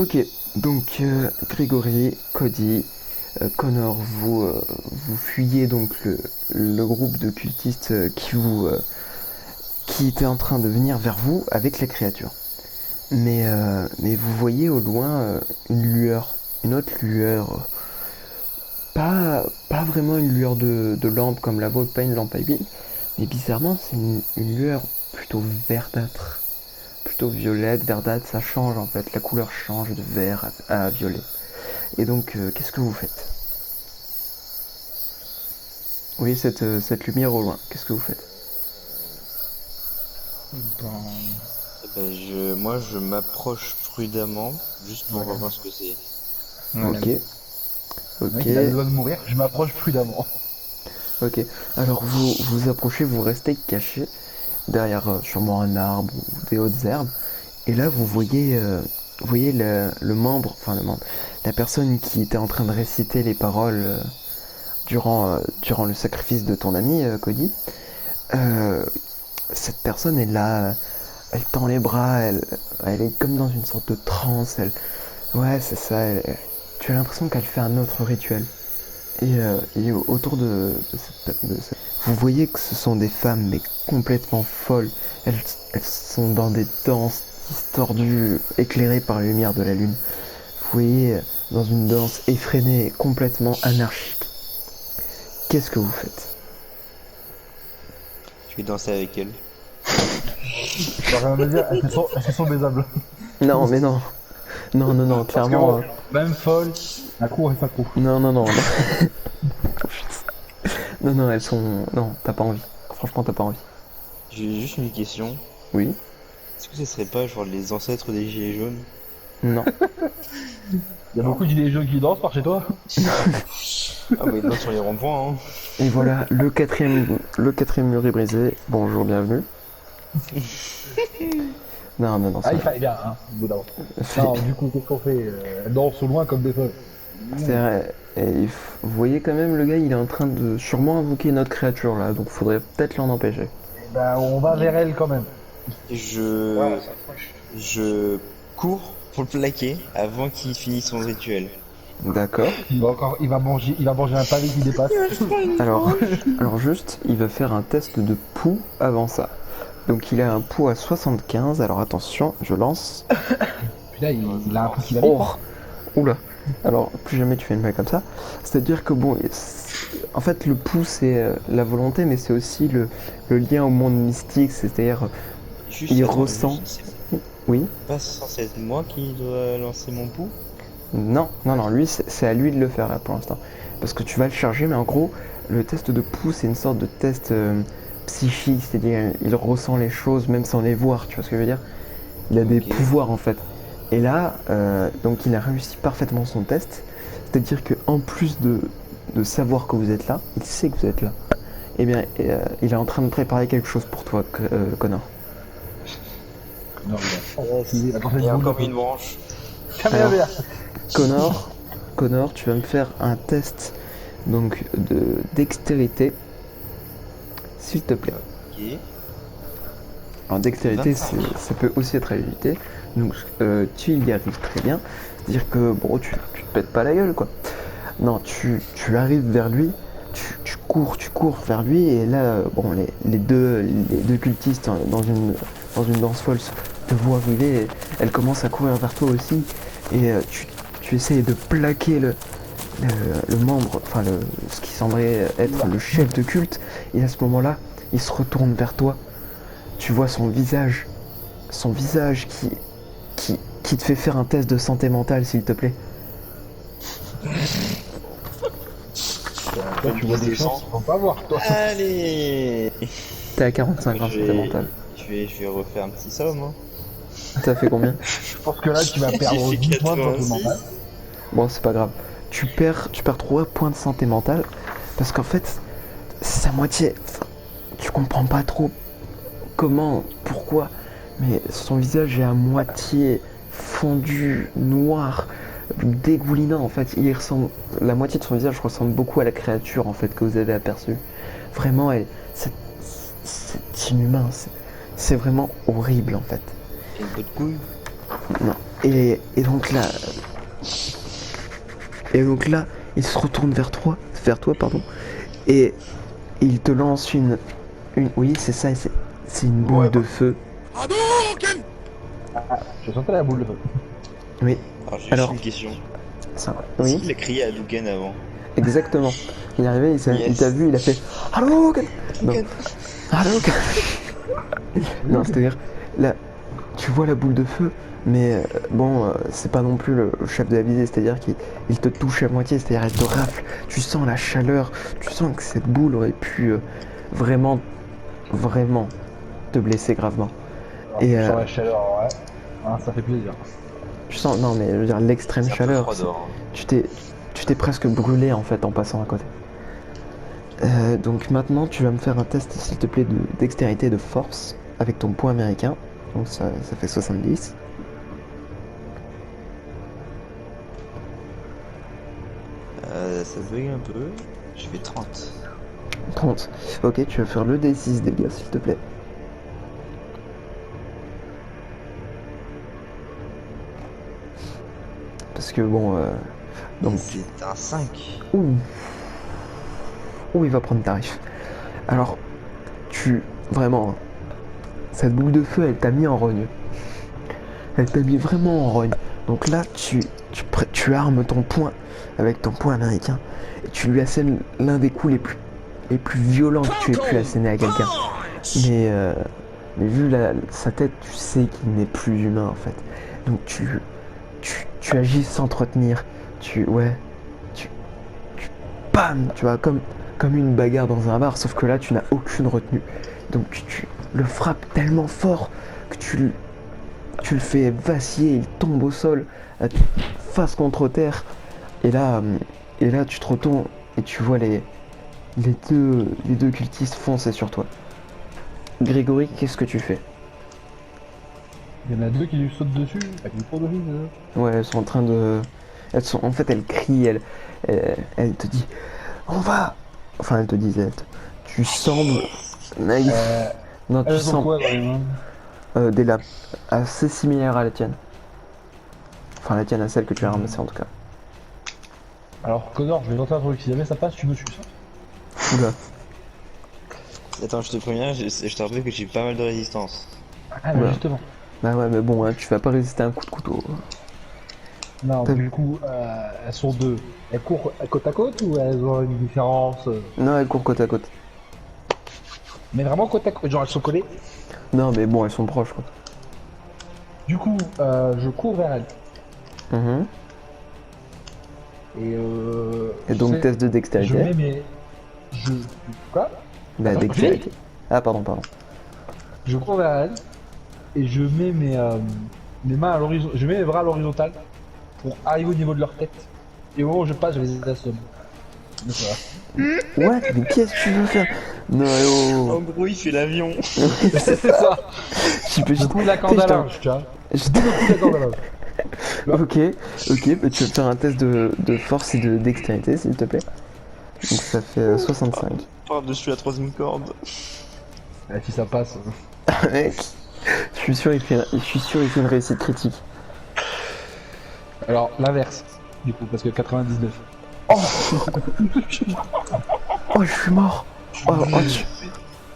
Ok, donc Grégory, Cody, Connor, vous fuyez donc le groupe de cultistes qui était en train de venir vers vous avec les créatures. Mais vous voyez au loin une lueur, une autre lueur, pas vraiment une lueur de lampe comme la vôtre, pas une lampe à huile, mais bizarrement c'est une lueur plutôt verdâtre, plutôt violette, verdâtre, ça change en fait, la couleur change de vert à violet. Et donc qu'est-ce que vous faites? Vous voyez cette lumière au loin, qu'est-ce que vous faites? Ben, Eh ben, moi, je m'approche prudemment, juste pour voilà. voir ce que c'est. Voilà. Ok, Le ok, mec, il a besoin de mourir, je m'approche prudemment. ok. Alors vous vous approchez, vous restez caché derrière sûrement un arbre ou des hautes herbes. Et là, vous voyez le membre, enfin le membre, la personne qui était en train de réciter les paroles durant le sacrifice de ton ami, Cody. Euh, cette personne est là, elle tend les bras, elle est comme dans une sorte de transe. Ouais, c'est ça. Tu as l'impression qu'elle fait un autre rituel. Et autour vous voyez que ce sont des femmes, mais complètement folles. Elles, elles sont dans des danses distordues, éclairées par la lumière de la lune. Vous voyez, dans une danse effrénée, complètement anarchique. Qu'est-ce que vous faites? Je vais danser avec elle. Je rien me dire, elles sont baisables. Non, mais non. Non, non, non, Parce que clairement. bon, même folle, la cour reste accro. Non, non, non. Non, non, non, elles sont. Non, t'as pas envie. Franchement, t'as pas envie. J'ai juste une question. Oui? Est-ce que ce serait pas genre les ancêtres des Gilets jaunes? Non. Il y a beaucoup d'idées jeunes qui dansent par chez toi. Ah, bah, ils dansent sur les ronds-points, hein. Et voilà, le quatrième mur est brisé. Bonjour, bienvenue. Non, non, non, Ah, ça. il fallait bien, hein, au bout d'un moment. C'est Non, du coup, qu'est-ce qu'on fait elles dansent au loin comme des folles. c'est vrai. Et vous voyez quand même, le gars, il est en train de sûrement invoquer notre créature là, donc faudrait peut-être l'en empêcher. Ben, on va vers elle quand même. Je, je cours pour le plaquer avant qu'il finisse son rituel. D'accord. Il va manger un pavé qui dépasse. Alors, alors juste, il va faire un test de pouls avant ça. Donc il a un pouls à 75. Alors attention, je lance. Puis là, il a un coup qui va vite. Oh, oula. Alors plus jamais tu fais une blague comme ça. C'est-à-dire que bon, en fait le pouls c'est la volonté, mais c'est aussi le lien au monde mystique. C'est-à-dire, Juste, il attends, ressent. c'est Oui. pas censé être moi qui dois lancer mon pouls? Non, non, non, lui, c'est à lui de le faire là pour l'instant. Parce que tu vas le charger, mais en gros, le test de pouls, c'est une sorte de test psychique, c'est-à-dire il ressent les choses même sans les voir, tu vois ce que je veux dire? Il a des Ok. pouvoirs en fait. Et là, donc il a réussi parfaitement son test, c'est-à-dire qu'en plus de savoir que vous êtes là, il sait que vous êtes là. Eh bien, il est en train de préparer quelque chose pour toi, Connor. Non, Il attends, c'est y a une encore boule. une branche. Alors, Connor, Connor, tu vas me faire un test donc de dextérité, s'il te plaît. Ok. Alors dextérité, 25. ça peut aussi être agilité. Donc tu y arrives très bien. C'est-à-dire que bon, tu te pètes pas la gueule quoi. Non, tu arrives vers lui, tu cours vers lui et là, bon, les deux cultistes dans une danse folle te voient arriver. Et elles commencent à courir vers toi aussi et tu essayes de plaquer le membre, enfin ce qui semblerait être le chef de culte. Et à ce moment-là, il se retourne vers toi. Tu vois son visage qui te fait faire un test de santé mentale, s'il te plaît. Toi, tu vois des choses qu'il faut pas voir, toi. Allez! T'es à 45 en Je santé mentale. je vais refaire un petit somme, hein. T'as fait combien? Je pense que là, tu vas perdre J'ai fait 10 points de santé 86. mentale. Bon, c'est pas grave. Tu perds 3 points de santé mentale parce qu'en fait, c'est à moitié. Enfin, tu comprends pas trop comment, pourquoi, mais son visage est à moitié fondu, noir, dégoulinant en fait. La moitié de son visage ressemble beaucoup à la créature en fait que vous avez aperçue. Vraiment, c'est inhumain. C'est vraiment horrible en fait. Et une bonne couille. Non, Et donc là... Et donc là, il se retourne vers toi, pardon, et il te lance oui, c'est ça, c'est une boule de feu. Je sentais la boule de feu. Oui, Alors j'ai juste une question. ça, Est-ce oui, qu'il a crié à Dougan avant? exactement. Il est arrivé, il Yes. t'a vu, il a fait Allô, Ken Non, allô, Ken Non, c'est-à-dire, là, tu vois la boule de feu, mais bon, c'est pas non plus le chef de la visée, c'est-à-dire qu'il te touche à moitié, c'est-à-dire elle te rafle, tu sens la chaleur, tu sens que cette boule aurait pu vraiment, vraiment te blesser gravement. Alors, Et je sens la chaleur, ouais. Ah, ça fait plaisir. tu sens, non mais je veux dire, l'extrême C'est un peu chaleur, froid dehors. tu t'es presque brûlé en fait en passant à côté. Donc maintenant tu vas me faire un test s'il te plaît de dextérité et de force avec ton poing américain, donc ça fait 70. Ça bug un peu. Je fais 30. 30. Ok, tu vas faire le D6 dégâts s'il te plaît. Parce que bon, donc C'est un 5. ouh, il va prendre tarif. Alors, vraiment, hein, cette boule de feu, elle t'a mis en rogne. Elle t'a mis vraiment en rogne. Donc là, tu armes ton poing avec ton poing américain et tu lui assènes l'un des coups les plus violents que tu aies pu asséner à quelqu'un. Mais vu sa tête, tu sais qu'il n'est plus humain en fait. Donc tu agis sans te retenir. Bam, tu vois, comme une bagarre dans un bar, sauf que là, tu n'as aucune retenue. Donc tu le frappes tellement fort que tu le fais vaciller, il tombe au sol, face contre terre. Et là, tu te retournes et tu vois les deux cultistes foncer sur toi. Grégory, qu'est-ce que tu fais? Il y en a deux qui lui sautent dessus, avec une cour de vie. Ouais, elles sont en train de... En fait, elles crient, elles te disent on va. Enfin, elles te disent, tu sembles naïf. Non, tu Elles ont sembles quoi dans les mains? des lames assez similaires à la tienne. Enfin, la tienne à celle que tu as ramassée en tout cas. Alors, Connor, je vais tenter un truc. Si jamais ça passe, tu me suces. Oula. Attends, je te préviens, je te rappelle que j'ai pas mal de résistance. Ah, mais Ouais. justement. Bah ouais, mais bon, hein, tu vas pas résister à un coup de couteau. Non, T'as- du coup, elles sont deux. Elles courent côte à côte ou elles ont une différence Non, elles courent côte à côte. Mais vraiment côte à côte, genre elles sont collées. Non, mais bon, elles sont proches quoi. Du coup, je cours vers elles. Mhm. Et Et donc, sais, test de je dextérité. mets mes... Quoi? Bah, Attends, dextérité. Ah, pardon. Je cours vers elles et je mets mes mains à l'horizon, je mets mes bras à l'horizontale pour arriver au niveau de leur tête. Et au moment où je passe, je les assomme. Donc, voilà. What? Mais qu'est-ce que tu veux faire? Non, En oh. gros, il fait l'avion. C'est ça. Je Je coupe la corde à linge, tu vois. je- Je coupe la corde à linge. Ok, bah, tu vas faire un test de force et de dextérité s'il te plaît. Donc ça fait 65. Par-dessus la troisième corde. Si ça passe. Mec, je suis sûr il fait une réussite critique. Alors, l'inverse. Du coup, parce que 99. Oh, je suis mort.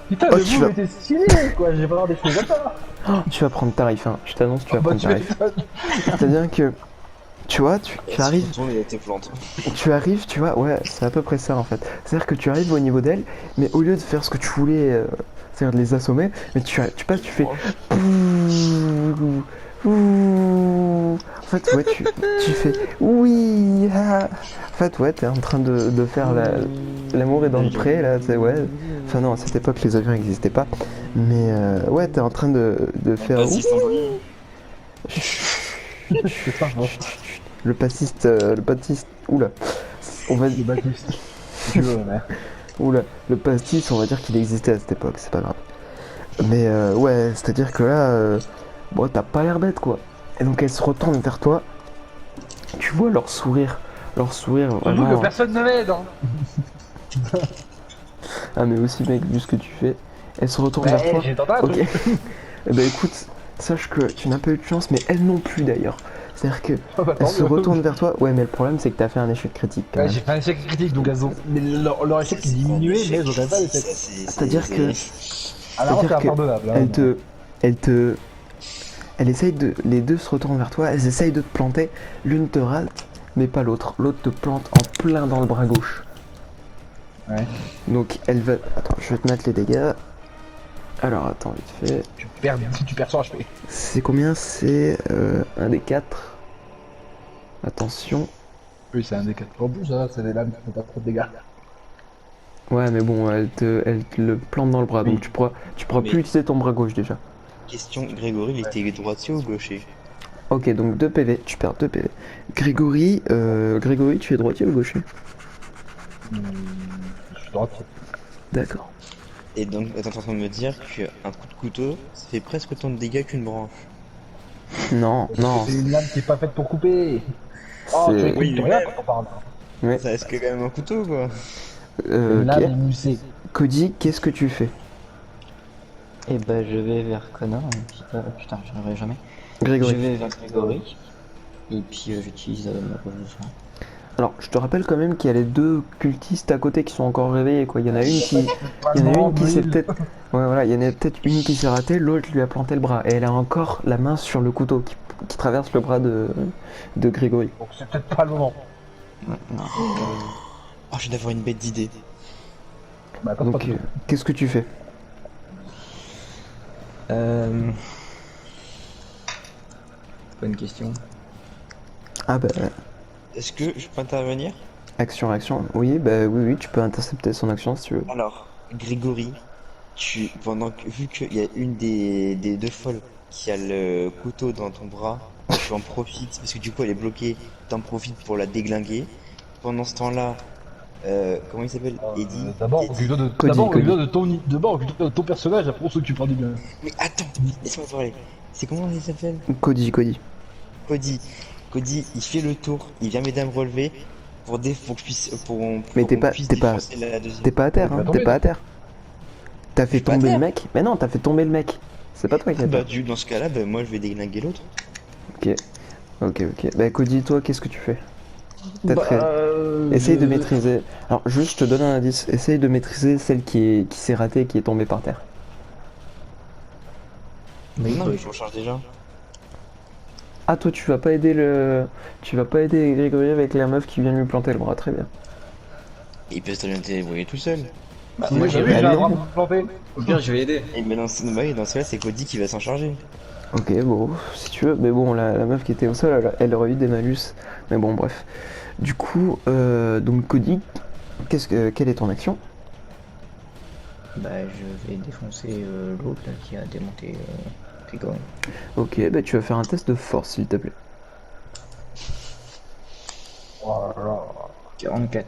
Putain, Oh, le tu move vas- était stylé, quoi. J'ai pas des choses à faire. Tu vas prendre tarif, hein. Je t'annonce, tu vas Bah, prendre tu tarif. m'étonnes. C'est-à-dire que, tu vois, tu arrives, Il a été planté. tu vois, ouais, c'est à peu près ça en fait. C'est-à-dire que tu arrives au niveau d'elle, mais au lieu de faire ce que tu voulais, c'est-à-dire de les assommer, mais tu passes, tu fais. En fait, ouais, tu fais oui. Ah. En fait, ouais, t'es en train de faire l'amour est dans le pré, là, c'est ouais. Enfin, non, à cette époque, les avions n'existaient pas. Mais ouais, t'es en train de faire. Vas-y, C'est ça, bon. Le passiste. Oula. On va Le Baptiste. Si tu veux, mais. Oula, le pastis, on va dire qu'il existait à cette époque, c'est pas grave. Mais ouais, c'est-à-dire que là, bon, t'as pas l'air bête quoi. Et donc elle se retourne vers toi. Tu vois leur sourire Surtout vraiment. que personne ne m'aide, hein. Ah mais aussi mec, vu ce que tu fais, elle se retourne vers toi. J'ai tenté un Ok. truc. Eh ben écoute, sache que tu n'as pas eu de chance, mais elle non plus d'ailleurs. C'est-à-dire que Bah, elle tant se mieux. retourne vers toi. Ouais, mais le problème c'est que t'as fait un échec critique quand Ouais, même. j'ai fait un échec critique, donc elles ont. Mais leur échec est diminué, mais elles ont quand même pas l'échec. C'est-à-dire que, À la rente, c'est c'est-à-dire que impardonnable. Hein, elle te, elle te, elle essaye de, les deux se retournent vers toi. Elles essayent de te planter. L'une te rate, mais pas l'autre. L'autre te plante en plein dans le bras gauche. Ouais. Donc elle va. Attends, je vais te mettre les dégâts. Alors attends, vite fait. Tu perds 100 HP. C'est combien? C'est un des 4. Attention. Oui, c'est un des 4. En plus, ça, c'est des lames qui font pas trop de dégâts. Ouais, mais bon, elle te le plante dans le bras, Oui. donc tu pourras Mais- plus utiliser ton bras gauche déjà. Question, Grégory, il était droitier ou gaucher? Ok, donc 2 PV, tu perds 2 PV. Grégory, tu es droitier ou gaucher? Je suis droitier. D'accord. Et donc, t'es en train de me dire qu'un coup de couteau, ça fait presque autant de dégâts qu'une branche. Non, non, C'est une lame qui est pas faite pour couper. Oh, tu c'est. écoutes Oui, rien mais- quand on parle. Ouais. Ça reste quand même un couteau, quoi. Une lame Ok. émulsée. Cody, qu'est-ce que tu fais? Et bah je vais vers Connor, et puis putain, j'y arriverai jamais. Je Grégory. vais vers Grégory, et puis j'utilise ma position. Alors, je te rappelle quand même qu'il y a les deux cultistes à côté qui sont encore réveillés, quoi. Il y en a une qui. Il y en a une qui s'est peut-être. Ouais, voilà, il y en a peut-être une qui s'est ratée, l'autre lui a planté le bras. Et elle a encore la main sur le couteau qui traverse le bras de Grégory. Donc c'est peut-être pas le moment. Ouais, non. Oh, je viens d'avoir une bête d'idée. Bah, attends, Donc, pas du qu'est-ce que tu fais? Bonne question. Ah bah, Est-ce que je peux intervenir? action. Oui, bah oui, tu peux intercepter son action si tu veux. Alors, Grégory, vu qu'il y a une des deux folles qui a le couteau dans ton bras, tu en profites, parce que du coup elle est bloquée, t'en profites pour la déglinguer. Pendant ce temps-là, comment il s'appelle? Eddie? D'abord, Eddie. occupe-toi de, Cody, d'abord, Cody. occupe-toi de ton personnage, après on s'occupera du bien. Mais attends, laisse-moi parler. C'est comment il s'appelle? Cody. Cody. Cody, il fait le tour, il vient m'aider à me relever pour que je puisse, Mais qu'on puisse défoncer la deuxième. T'es pas à terre, Mais hein, t'as t'es tombé. pas à terre. T'as fait suis pas à tomber le terre. mec. Mais non, t'as fait tomber le mec. C'est pas toi qui as Bah, fait. dans ce cas-là, bah, moi je vais déglinguer l'autre. Ok. Bah Cody, toi, qu'est-ce que tu fais? Essaye de maîtriser. Alors, juste, je te donne un indice. Essaye de maîtriser celle qui s'est ratée et qui est tombée par terre. Non, mais je m'en charge déjà. Ah, toi, tu vas pas aider Grégory avec la meuf qui vient lui planter le bras. Très bien. Il peut se bien te débrouiller tout seul. Bah, Moi moi j'ai j'ai vu, j'ai allez. un bras pour me planter. Au pire, je vais aider. Et mais dans ce cas-là, c'est Cody qui va s'en charger. Ok, bon, si tu veux. Mais bon, la meuf qui était au sol, elle aurait eu des malus. Mais bon, bref. Du coup, donc Cody, quelle est ton action? Bah, je vais défoncer l'autre là, qui a démonté Grégory. Ok, bah tu vas faire un test de force, s'il te plaît. Oh là là. 44.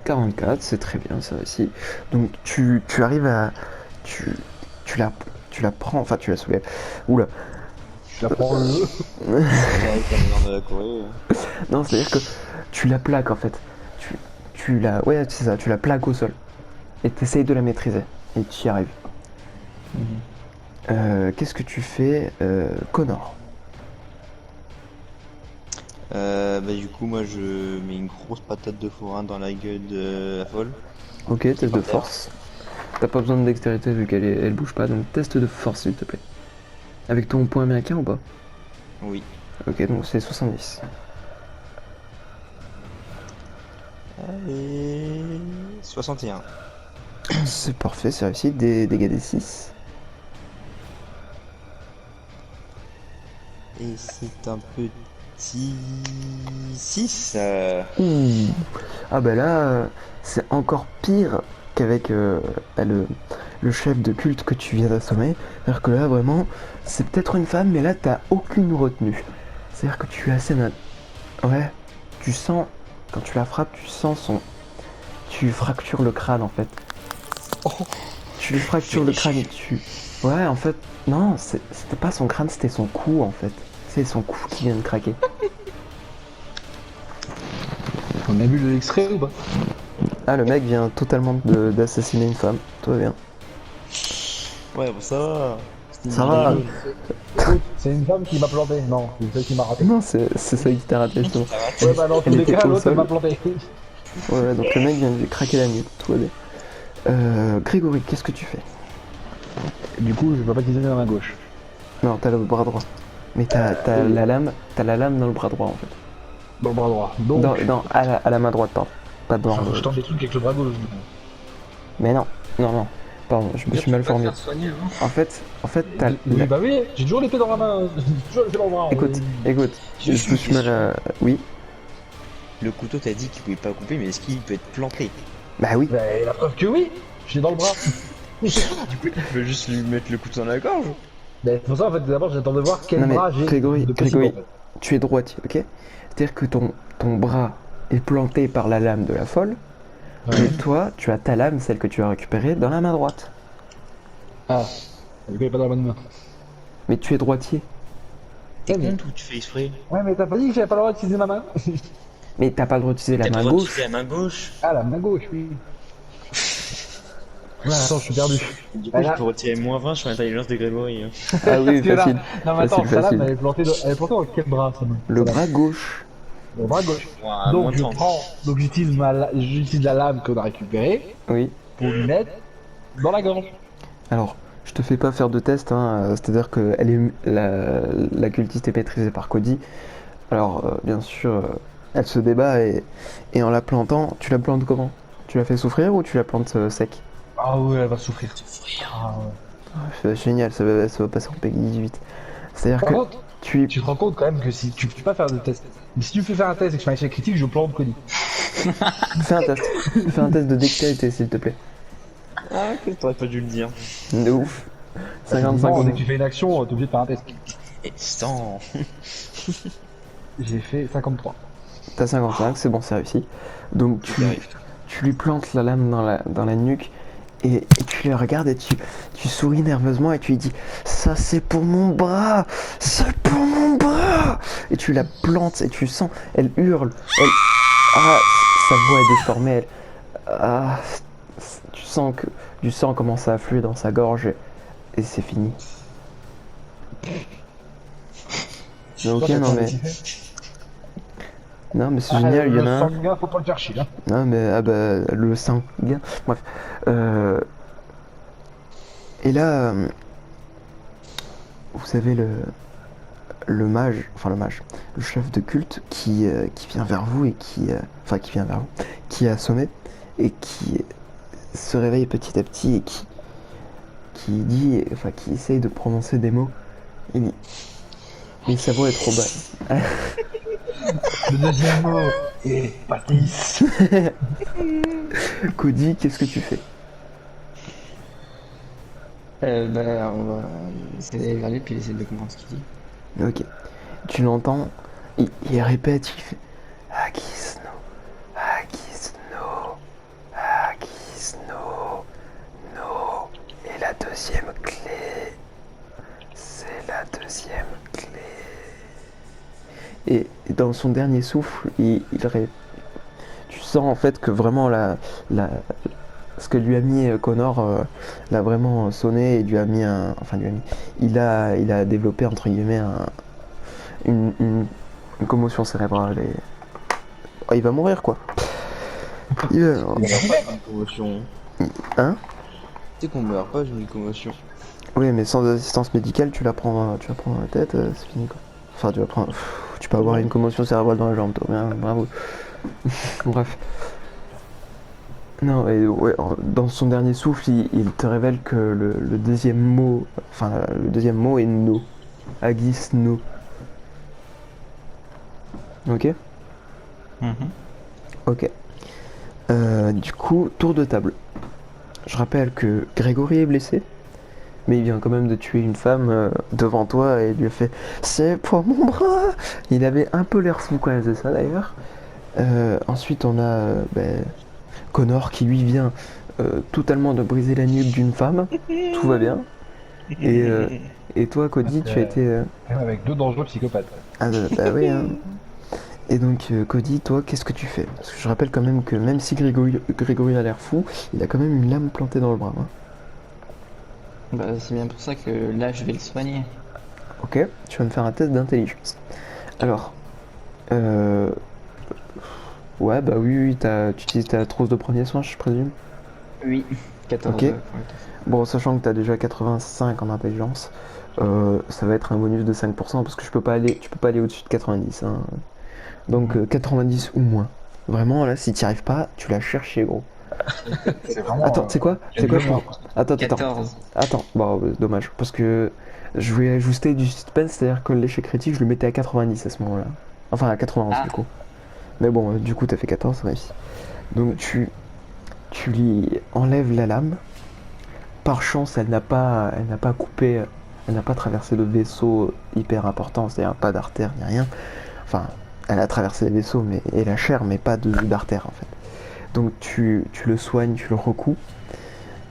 44, c'est très bien, ça aussi. Donc tu arrives à... Tu la prends, enfin tu la soulèves. Oula. Je la prends le. Comme de la Corée. Non, c'est-à-dire que tu la plaques en fait. Ouais, c'est ça, tu la plaques au sol. Et t'essayes de la maîtriser. Et tu y arrives. Qu'est-ce que tu fais, Connor? Bah du coup, moi je mets une grosse patate de forain dans la gueule de la folle. Ok, test de par terre. force. T'as pas besoin de dextérité vu elle bouge pas, donc test de force s'il te plaît. Avec ton point américain ou pas? Oui. Ok, donc c'est 70. Et 61. C'est parfait, c'est réussi. Des dégâts des 6. Et c'est un petit 6. Ouh. Ah bah là, c'est encore pire qu'avec bah, le chef de culte que tu viens d'assommer. C'est-à-dire que là, vraiment, c'est peut-être une femme, mais là, t'as aucune retenue. C'est-à-dire que tu assènes un... Ouais, tu sens... Quand tu la frappes, tu sens son... Tu fractures le crâne, en fait. Tu lui fractures le crâne et tu... Ouais, en fait, non, c'était pas son crâne, c'était son cou, en fait. C'est son cou qui vient de craquer. On a vu l'extrait ou pas? Ah, le mec vient totalement d'assassiner une femme. Tout va bien. Ouais, bon ça va. Ça va. Écoute, c'est une femme qui m'a planté. Non, c'est celle qui m'a raté. Non, c'est ça qui t'a raté justement. Ouais, bah dans tous Elle les était cas, au l'autre elle sol. m'a planté. Ouais, donc le mec vient de lui craquer la nuque, tout va bien. Grégory, qu'est-ce que tu fais? Du coup, je peux pas utiliser la main gauche. Non, t'as le bras droit. Mais t'as la lame dans le bras droit en fait. Dans le bras droit. Donc, À la main droite, pardon. Pas dans je tente des trucs avec le bras gauche. Du coup. Mais non, pardon, je me suis mal formulé. En fait, t'as. Oui, bah oui, j'ai toujours l'épée dans la main. J'ai toujours l'épée dans le bras. Écoute, je me suis mal. Oui, Le couteau t'a dit qu'il pouvait pas couper, mais est-ce qu'il peut être planté? bah oui. Bah, la preuve que oui, je l'ai dans le bras. Du coup, tu peux juste lui mettre le couteau dans la gorge. Bah, pour ça, en fait, d'abord, j'attends de voir quel Non mais bras j'ai. Grégory, de possible, Grégory, en fait. tu es droitier, ok? C'est-à-dire que ton bras est planté par la lame de la folle, et toi, tu as ta lame, celle que tu as récupérée, dans la main droite. Ah, du coup, il est pas dans la bonne main. Mais tu es droitier. T'es Ouais, mais- con ou tu fais exprès? Ouais, mais t'as pas dit que j'avais pas le droit d'utiliser ma main? Mais t'as pas le droit d'utiliser la T'as main le droit gauche. d'utiliser la main gauche. Ah, la main gauche, oui. Ouais, attends, je suis perdu. Du coup, je peux retirer -20 sur l'intelligence de Grégory. Hein. Ah oui, Parce que là- facile. Non, mais attends, Facile, sa lame, facile. elle est plantée dans quel bras, sa main? Le Sa lame. bras gauche. Le bras gauche. Ouah, Donc, moins je 30. prends, donc j'utilise la lame qu'on a récupérée Oui. pour lui mettre dans la gorge. Alors, je te fais pas faire de test, hein, c'est-à-dire que la cultiste est maîtrisée par Cody. Alors, bien sûr, elle se débat et en la plantant, tu la plantes comment? Tu la fais souffrir ou tu la plantes sec? Ah ouais, elle va souffrir. Ah ouais. Génial, ça va passer en PEGI 18. C'est-à-dire Par que contre, tu tu te rends compte quand même que si tu peux pas faire de test. Mais si tu me fais faire un test et que je fais un échec critique, je plante Cody. fais un test. Fais un test de dextérité, s'il te plaît. Ah, que t'aurais pas dû le dire. De ouf. Effectivement, 55 dès que tu fais une action, t'es obligé de faire un test. Et sans. J'ai fait 53. T'as 55, c'est bon, c'est réussi. Donc tu lui plantes la lame dans la nuque et tu le regardes et tu souris nerveusement et tu lui dis ça c'est pour mon bras, c'est pour mon bras. Et tu la plantes et tu sens, elle hurle, ah, sa voix est déformée, tu sens que du sang commence à affluer dans sa gorge et c'est fini. Ok, non mais c'est génial, il y en a un. Le sanguin, faut pas le faire chier, hein. Non mais ah bah le sanguin. Bref. Et là, vous savez le mage, le chef de culte qui vient vers vous et qui vient vers vous, qui est assommé et qui se réveille petit à petit et qui essaye de prononcer des mots. Mais sa voix est trop basse. Le deuxième mot est Patrice. Cody, qu'est-ce que tu fais? Bah, on va essayer d'aller vers lui puis essayer de comprendre ce qu'il dit. Ok. Tu l'entends, il répète, il fait Agisno, Agisno, Agisno, no. Et la deuxième clé, c'est la deuxième clé. Et dans son dernier souffle, tu sens en fait que vraiment ce que lui a mis Connor l'a vraiment sonné et lui a mis il a développé entre guillemets une commotion cérébrale et il va mourir quoi. Il va... Une commotion. Hein? Tu sais qu'on meurt pas, j'ai une commotion. Oui, mais sans assistance médicale, tu la prends dans la tête, c'est fini quoi. Enfin, tu peux avoir une commotion cérébrale dans la jambe, toi. Bien, bravo. Bref. Non, et ouais, dans son dernier souffle, il te révèle que le deuxième mot est no. Agis no. Ok? Ok. Du coup, tour de table. Je rappelle que Grégory est blessé, mais il vient quand même de tuer une femme devant toi et il lui a fait c'est pour mon bras. Il avait un peu l'air fou quand il faisait ça d'ailleurs. Ensuite, on a Connor qui lui vient totalement de briser la nuque d'une femme. Tout va bien. Et toi, Cody, tu as été. Avec deux dangereux psychopathes. Ah bah oui, hein. Et donc, Cody, toi, qu'est-ce que tu fais? Parce que je rappelle quand même que même si Grégory a l'air fou, il a quand même une lame plantée dans le bras. Hein. Bah, c'est bien pour ça que là, je vais le soigner. Ok, tu vas me faire un test d'intelligence. Alors, euh... ouais, bah oui, tu utilises ta trousse de premier soin, je présume. Oui, 14 Ok. pour le test. Bon, sachant que tu as déjà 85 en intelligence, ça va être un bonus de 5% parce que tu peux pas aller au-dessus de 90. Hein. Donc 90 ou moins. Vraiment, là, si tu n'y arrives pas, tu l'as cherché, gros. C'est vraiment. Attends, c'est quoi? J'aime le moins. Attends. 14. Attends, bon, dommage, parce que je voulais ajuster du suspense, c'est-à-dire que l'échec critique, je le mettais à 90 à ce moment-là. Enfin, à 91 Ah, du coup. Mais bon, du coup, t'as fait 14, ça réussit. Donc tu lui enlèves la lame. Par chance, elle n'a pas coupé, elle n'a pas traversé de vaisseau hyper important, c'est-à-dire pas d'artère ni rien. Enfin, elle a traversé les vaisseaux et la chair, mais pas d'artère en fait. Donc tu le soignes, tu le recouds,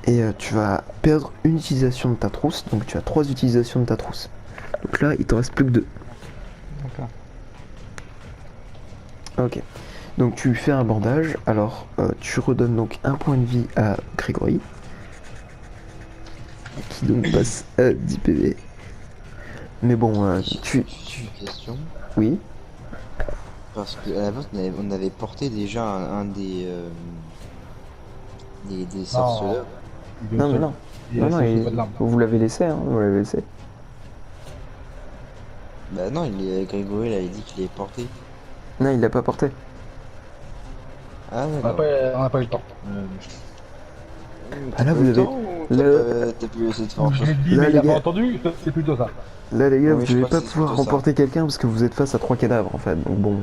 et tu vas perdre une utilisation de ta trousse, donc tu as 3 utilisations de ta trousse. Donc là, il t'en reste plus que 2. d'accord. Ok. Donc tu fais un bandage, alors tu redonnes donc un point de vie à Grégory, qui donc passe à 10 PV. Mais bon, J'ai juste une question. Oui. Parce que à la base, on avait porté déjà un des Non, sorceleurs. il est Non, au mais sol. non. Il Non, est non, resté sous pas de l'arme. vous l'avez laissé, hein, vous l'avez laissé. Bah non, Grégory, il avait dit qu'il l'avait porté. Non, il l'a pas porté. Ah On n'a d'accord. pas, on n'a pas eu le temps. Ah T'as là, pas eu vous le avez. temps ou Là, t'as pu essayer de faire autre Je chose? l'ai dit, Là, mais il les a pas gars. entendu. C'est plutôt ça. Là, les gars, Oui, vous je allez crois que pas c'est pouvoir plutôt ça. remporter quelqu'un parce que vous êtes face à 3 cadavres en fait. Donc bon.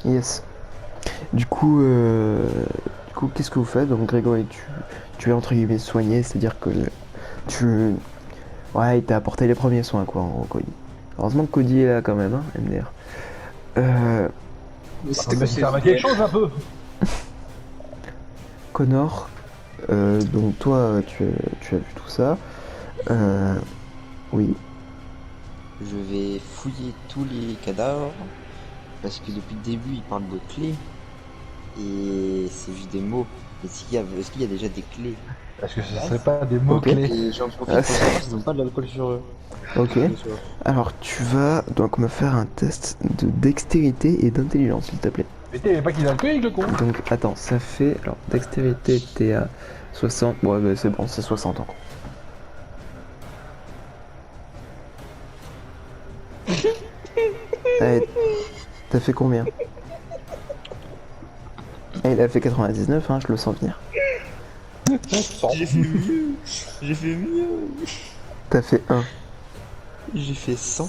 Yes. Du coup, qu'est-ce que vous faites? Donc, Grégory, tu es entre guillemets soigné, c'est-à-dire que tu. Ouais, il t'a apporté les premiers soins, quoi, en gros, Cody. Heureusement que Cody est là quand même, hein, MDR. Euh, C'était Mais quoi ça ces servait à quelque chose un peu. Connor, donc toi, tu as vu tout ça. Oui. Je vais fouiller tous les cadavres. Parce que depuis le début, il parle de clés. Et c'est juste des mots. Est-ce qu'il y a déjà des clés? Est-ce que ce serait pas des mots Ok. clés? Et j'en profite Ah, pour savoir s'ils n'ont pas de l'alcool sur eux. Ok. Ce soir. Alors, tu vas donc me faire un test de dextérité et d'intelligence, s'il te plaît. Mais t'es pas qu'il a le cueil, le con. Donc, attends, ça fait. Alors, dextérité, t'es à 60. Bon, ouais, bah, c'est bon, c'est 60 ans. Allez, t'as fait combien? Ah, il a fait 99, hein, je le sens venir. J'ai fait mieux. J'ai fait mieux. T'as fait 1. J'ai fait 100.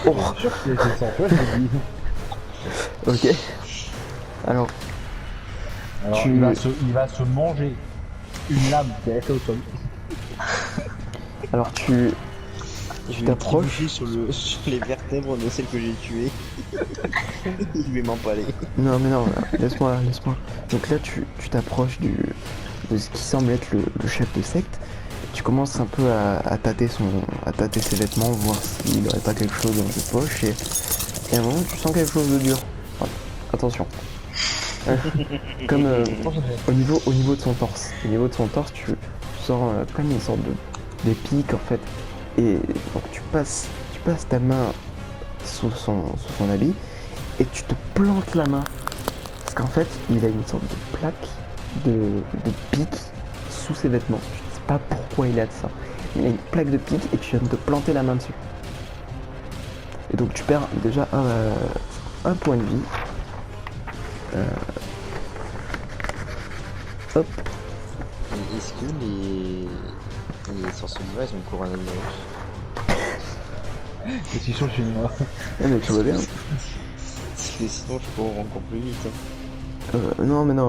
Oh, C'est sûr qu'il a été sans, tu vois, je l'ai dit. ok. Alors, Alors, Tu- il va se manger une lame qui est restée au sol. alors tu Je vais t'approches. trébucher sur les vertèbres de celle que j'ai tuée. Je vais m'empaler. Non, mais non, laisse-moi. Donc là, tu t'approches de ce qui semble être le chef de secte. Tu commences un peu à tâter ses vêtements, voir s'il n'aurait pas quelque chose dans ses poches. Et à un moment, tu sens quelque chose de dur. Ouais, attention. Comme au niveau de son torse. Au niveau de son torse, tu sens comme une sorte de pique en fait. Et donc tu passes ta main sous son habit et tu te plantes la main. Parce qu'en fait, il a une sorte de plaque de pique sous ses vêtements. Je sais pas pourquoi il a de ça. Il a une plaque de pique et tu viens de te planter la main dessus. Et donc tu perds déjà un point de vie. Hop. Et est-ce que les sorciers ils ont le coronavirus? C'est si chaud chez moi. Ah, mais tout va bien. Parce que sinon je cours encore plus vite. Non, mais non,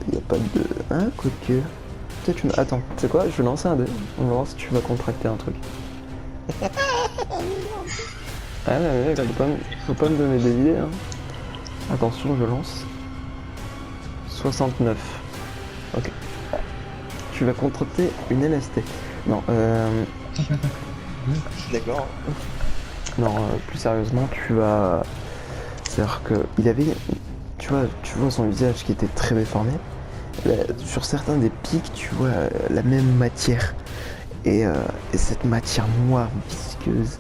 il y a pas de. Hein, quoique. Peut-être une. Attends, tu sais quoi? Je vais lancer un dé. On va voir si tu vas contracter un truc. Ah, mais faut pas me donner des idées, hein. Attention, je lance. 69. Ok. Tu vas contracter une LST. Non, D'accord. Non, plus sérieusement, tu vas. C'est-à-dire que il avait. Tu vois son visage qui était très déformé. Sur certains des pics, tu vois la même matière. Et cette matière noire, visqueuse,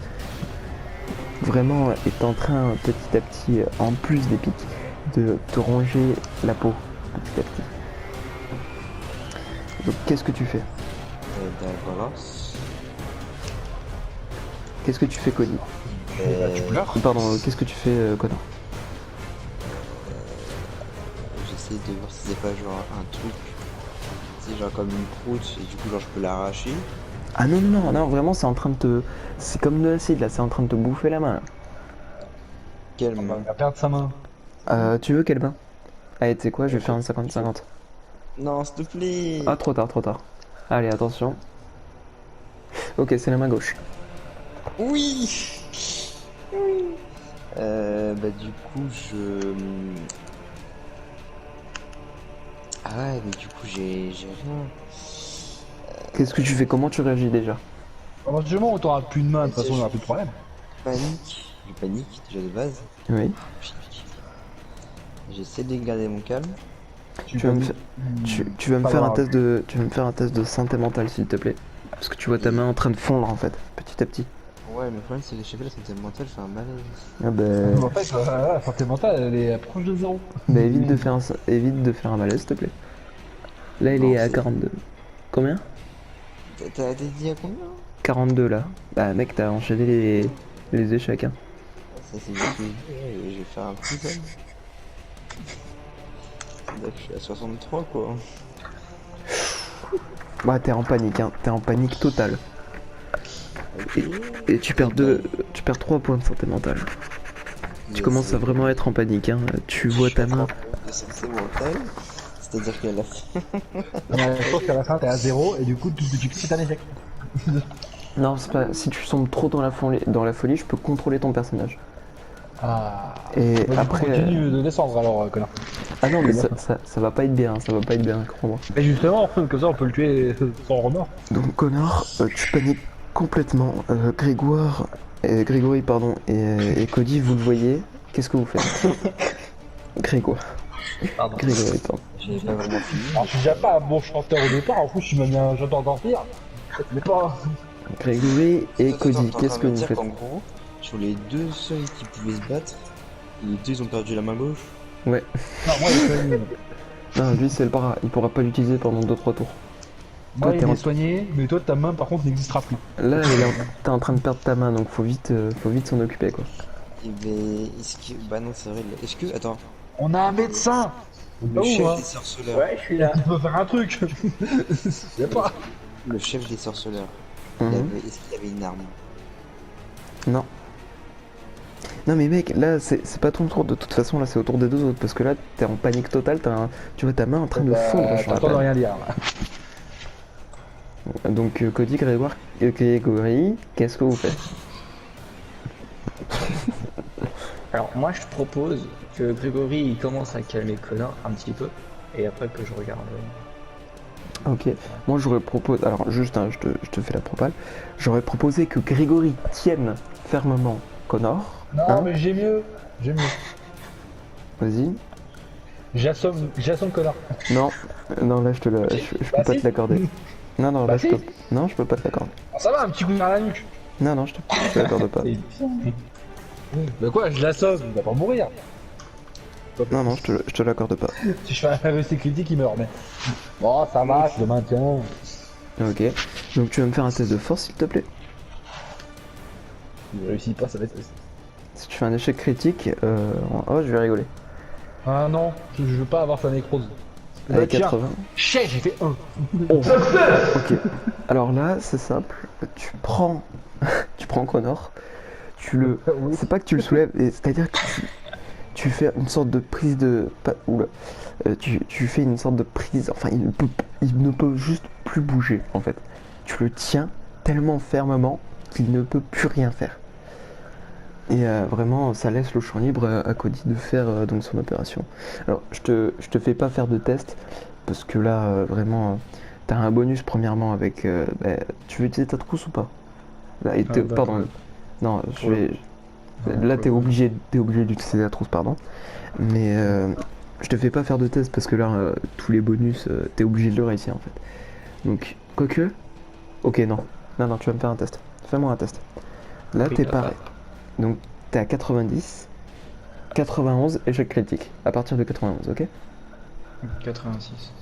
vraiment est en train petit à petit, en plus des pics, de te ronger la peau petit à petit. Donc qu'est-ce que tu fais? Voilà. Qu'est-ce que tu fais, Cody? Tu pleures. Pardon, qu'est-ce que tu fais, Connor? J'essaie de voir si c'est pas genre un truc, c'est genre comme une croûte et du coup genre je peux l'arracher. Ah non, non, non, non, vraiment c'est en train de te... C'est comme de l'acide là, c'est en train de te bouffer la main là. Quelle Il main? va perdre sa main. Tu veux quelle main? Allez, tu sais quoi, je vais faire un 50-50. Non, s'il te plaît. Ah, trop tard, trop tard. Allez, attention. Ok, c'est la main gauche. Oui. Oui. Bah du coup je... Ah ouais mais du coup j'ai rien. Qu'est-ce que tu fais? Comment tu réagis déjà? À partir du moment où t'auras plus de main, de toute façon, il n'y aura plus de problème. Panique. Je panique déjà de base. Oui. J'essaie de garder mon calme. Tu vas me, fa- tu vas me Pas faire un grave. test de... Tu vas me faire un test de santé mentale s'il te plaît. Parce que tu vois ta main en train de fondre en fait, petit à petit. Ouais mais le problème c'est que je sais pas la santé mentale, je fais un malaise. Ah bah... En fait, la santé mentale, elle est proche de zéro. Bah évite de faire un malaise s'il te plaît. Là il Non, est à c'est- 42. Combien? T'as dit à combien? 42 là. Bah mec, t'as enchaîné les échecs hein. Ça c'est bien que je vais faire un petit homme. Là je suis à 63 quoi. Bah t'es en panique hein, t'es en panique totale. Ok. Et tu perds 3 points de santé mentale. Tu commences à vraiment être en panique hein. Tu vois ta main. De santé mentale. C'est-à-dire qu'elle a Je pense qu'à la fin, t'es à zéro et du coup, tout ce que tu fais, c'est un échec. Non, c'est pas. Si tu sombres trop dans la folie, je peux contrôler ton personnage. Ah. Et Bah, du coup, après. continue de descendre alors, connard. Ah non, mais ça va pas être bien, ça va pas être bien, crois-moi. Mais justement, comme ça, on peut le tuer sans remords. Donc, Connor, tu paniques complètement. Grégory, pardon, et Cody, vous le voyez. Qu'est-ce que vous faites? Grégoire. Pardon. Grégory, pardon. J'ai pas vraiment fini. Alors, je suis déjà pas un bon chanteur au départ, en plus, je suis même un chanteur d'empire. Mais pas. Grégory et Attends, Cody, t'es en qu'est-ce train que de me vous dire faites? qu'en gros, sur les deux seuls qui pouvaient se battre, les deux ils ont perdu la main gauche. Ouais. Non, moi, il est soigné. Non, lui, c'est le para. Il pourra pas l'utiliser pendant 2-3 tours. Moi, Toi, il t'es en- est soigné, mais toi, ta main, par contre, n'existera plus. Là, t'es en train de perdre ta main, donc faut vite s'en occuper, quoi. Et ben, est-ce que. Bah non, c'est vrai. Est-ce que. Attends. On a un médecin. Le Oh, chef hein. des sorceleurs. Ouais, je suis là. Tu peux faire un truc. Y'a pas. Le chef des sorceleurs. Mhm. Est-ce qu'il avait une arme? Non. Non mais mec, là c'est pas ton tour de toute façon, là c'est au tour des deux autres parce que là t'es en panique totale, tu vois ta main en train de fondre, je te T'as le temps de rappelle. rien dire. Donc Cody, Grégoire, Grégory, qu'est-ce que vous faites? Alors moi je propose que Grégory il commence à calmer Connor un petit peu et après que je regarde. Ok, moi j'aurais proposé, alors juste je te fais la propale, j'aurais proposé que Grégory tienne fermement Connor, Non, hein, mais j'ai mieux. J'ai mieux. vas-y. J'assomme connard. Non, non là je peux Bah, pas si. te l'accorder. Non, non, Bah, là si. non, je peux pas te l'accorder. Ah, ça va, un petit coup à la nuque. Non, non, je te l'accorde pas. Bah quoi, je l'assomme, il va pas mourir. Non, non, je te l'accorde pas. Si je fais un REC critique, il meurt, mais. Bon, ça va, je le maintiens. Ok, donc tu vas me faire un test de force s'il te plaît. Il réussit pas, ça va être. Si tu fais un échec critique, oh je vais rigoler. Ah non, je veux pas avoir sa nécrose. Bah, Avec tiens. 80. Chais, j'ai fait 1. Ok. Alors là, c'est simple. Tu prends, tu prends Connor. Oui. C'est pas que tu le soulèves, c'est-à-dire que tu fais une sorte de prise de, oula. Tu fais une sorte de prise. Enfin, il ne peut juste plus bouger en fait. Tu le tiens tellement fermement qu'il ne peut plus rien faire. Et vraiment, ça laisse le champ libre à Cody de faire donc son opération. Alors, je te fais pas faire de test parce que là, vraiment, t'as un bonus premièrement avec. Tu veux utiliser ta trousse ou pas? Là, et d'accord. pardon. Non, je vais. Ouais, Là, pour le coup. t'es obligé d'utiliser la trousse, pardon. Mais je te fais pas faire de test parce que là, tous les bonus, t'es obligé de le réussir en fait. Donc, quoique. Ok, non. Non, non, tu vas me faire un test. Fais-moi un test. Là, Oui, t'es papa. pareil. Donc, t'es à 90, 91, échec critique. À partir de 91, ok? 86.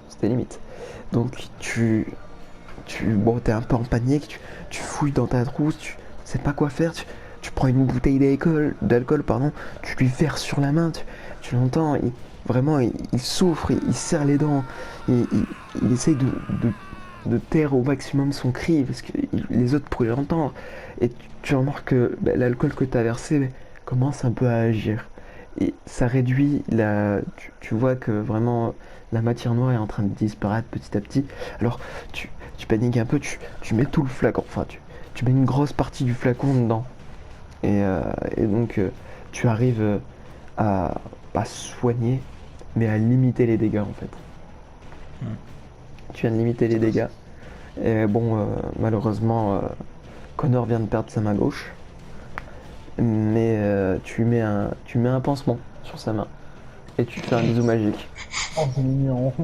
C'était limite. Donc, bon, t'es un peu en panique, tu fouilles dans ta trousse, tu sais pas quoi faire, tu prends une bouteille d'alcool, pardon, tu lui verses sur la main, tu l'entends, vraiment, il souffre, il serre les dents, il essaye de taire au maximum son cri, parce que les autres pourraient l'entendre. Et tu remarques que l'alcool que tu as versé commence un peu à agir. Et ça réduit tu vois que vraiment la matière noire est en train de disparaître petit à petit. Alors tu paniques un peu, tu mets tout le flacon, enfin tu mets une grosse partie du flacon dedans. Et donc tu arrives à pas soigner, mais à limiter les dégâts en fait. Hmm. Tu viens de limiter les dégâts. Et bon, malheureusement, Connor vient de perdre sa main gauche. Mais tu mets un pansement sur sa main. Et tu fais un bisou magique. Oh, c'est mignon.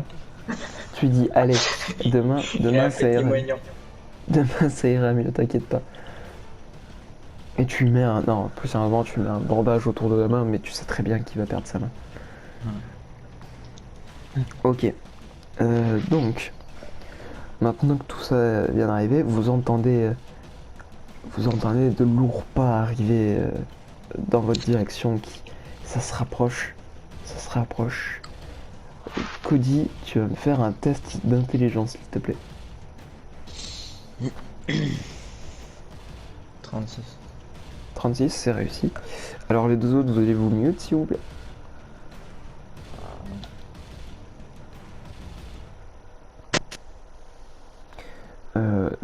Tu lui dis, allez, Et demain ça après, ira, témoignant. demain ça ira mieux, t'inquiète pas. Et tu mets non, plus sérieusement, tu mets un bandage autour de la main, mais tu sais très bien qu'il va perdre sa main. Ok. Donc, maintenant que tout ça vient d'arriver, vous entendez de lourds pas arriver dans votre direction ça se rapproche, ça se rapproche. Cody, tu vas me faire un test d'intelligence, s'il te plaît. 36. 36, c'est réussi. Alors les deux autres, vous allez vous mute, s'il vous plaît.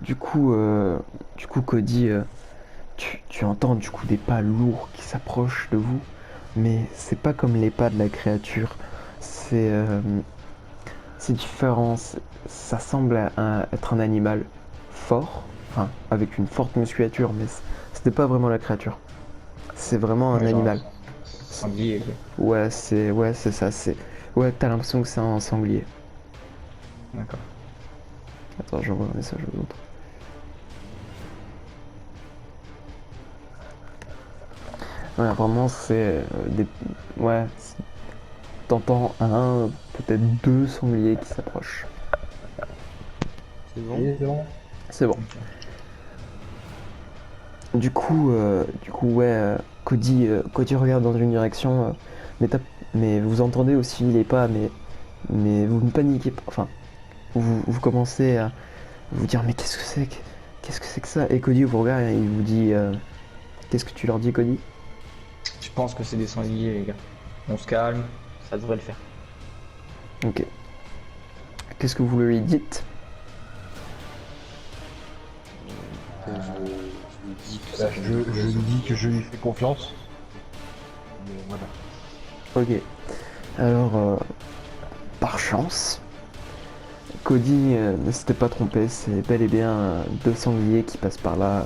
Du coup, Cody, tu entends du coup des pas lourds qui s'approchent de vous, mais c'est pas comme les pas de la créature. C'est différent. Ça semble être un animal fort, enfin avec une forte musculature, mais c'était pas vraiment la créature. C'est vraiment un Ouais, genre, animal. sanglier, quoi. Ouais, c'est ça. Ouais, t'as l'impression que c'est un sanglier. D'accord. Attends, j'envoie un message aux autres. Ouais, vraiment, c'est des. Ouais, t'entends un, peut-être deux sangliers qui s'approchent. C'est bon? Et c'est bon. C'est bon. Ok. Ouais, Cody regarde dans une direction, mais vous entendez aussi les pas, mais vous ne paniquez pas. Enfin, vous commencez à vous dire, mais qu'est-ce que c'est que ça? Et Cody vous regarde et il vous dit, qu'est-ce que tu leur dis, Cody? Je pense que c'est des sangliers, les gars. On se calme, ça devrait le faire. Ok. Qu'est-ce que vous lui dites? Je lui dis que Bah, ça je lui dis que je lui fais confiance. Mais voilà. Ok. Alors, par chance, Cody ne s'était pas trompé, c'est bel et bien deux sangliers qui passent par là.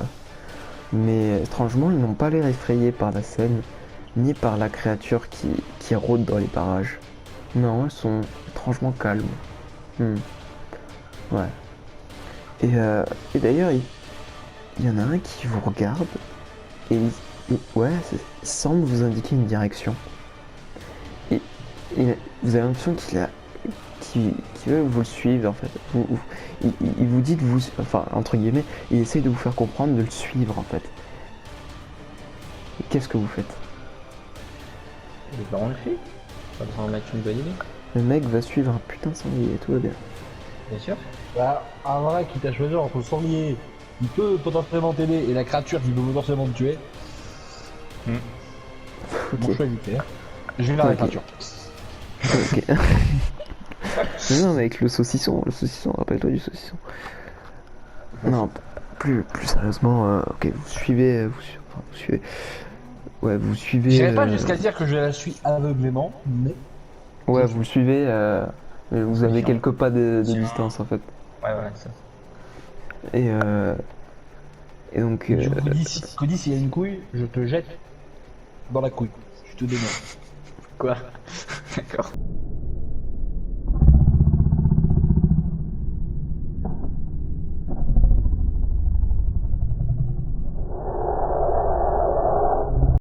Mais étrangement, ils n'ont pas l'air effrayés par la scène, ni par la créature qui rôde dans les parages. Non, ils sont étrangement calmes. Hmm, ouais. Et d'ailleurs, il y en a un qui vous regarde et ouais, il semble vous indiquer une direction. Et, vous avez l'impression qu'il veut vous le suivre en fait. Il vous dit de vous, enfin entre guillemets, il essaie de vous faire comprendre de le suivre en fait. Et qu'est-ce que vous faites? Les parents le fait. Ça me semble être une bonne idée. Le mec va suivre un putain de sanglier, tout va bien. Bien sûr. Bah, un vrai qui t'a choisi entre le sanglier qui peut potentiellement t'aider et la créature qui peut potentiellement te tuer. Mon Ok, choix est vite, hein. Je vais vers la Ok. créature. ok. Non, mais avec le saucisson, rappelle-toi du saucisson. Non, plus sérieusement, ok, vous suivez, enfin, vous suivez, ouais, vous suivez, J'irai pas jusqu'à dire que je la suis aveuglément, mais ouais, vous suivez, mais vous avez Confiant. quelques pas de distance en fait. Ouais, voilà, ça. Et Et donc, Je vous dis, s'il y a une couille, je te jette dans la couille. Je te dénonce. Quoi? D'accord.